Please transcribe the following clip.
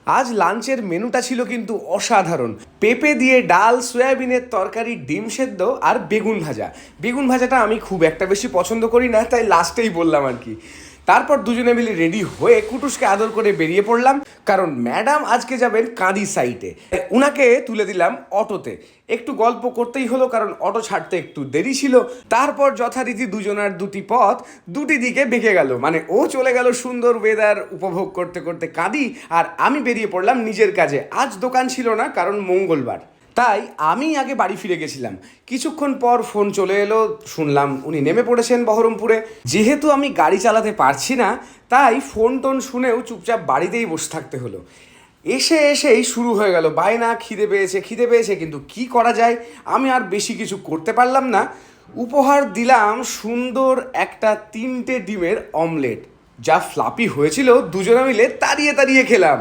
আজ লাঞ্চের মেনুটা ছিল কিন্তু অসাধারণ। পেঁপে দিয়ে ডাল, সয়াবিনের তরকারি, ডিম সেদ্ধ আর বেগুন ভাজা। বেগুন ভাজাটা আমি খুব একটা বেশি পছন্দ করি না, তাই লাস্টেই বললাম আর কি। তারপর দুজনে মিলে রেডি হয়ে কুটুসকে আদর করে বেরিয়ে পড়লাম, কারণ ম্যাডাম আজকে যাবেন কাঁদি সাইটে। উনাকে তুলে দিলাম অটোতে। একটু গল্প করতেই হলো, কারণ অটো ছাড়তে একটু দেরি ছিল। তারপর যথারীতি দুজনার দুটি পথ দুটি দিকে বেঁকে গেল, মানে ও চলে গেল সুন্দর ওয়েদার উপভোগ করতে করতে কাঁদি, আর আমি বেরিয়ে পড়লাম নিজের কাজে। আজ দোকান ছিল না, কারণ মঙ্গলবার। তাই আমি আগে বাড়ি ফিরে গেছিলাম। কিছুক্ষণ পর ফোন চলে এলো, শুনলাম উনি নেমে পড়েছেন বহরমপুরে। যেহেতু আমি গাড়ি চালাতে পারছি না, তাই ফোন টোন শুনেও চুপচাপ বাড়িতেই বসে থাকতে হলো। এসেই শুরু হয়ে গেল বায়না, খিদে পেয়েছে খিদে পেয়েছে, কিন্তু কি করা যায়, আমি আর বেশি কিছু করতে পারলাম না। উপহার দিলাম সুন্দর একটা 3টে ডিমের অমলেট, যা ফ্লাপি হয়েছিল দুজনে মিলে তাড়িয়ে তাড়িয়ে খেলাম।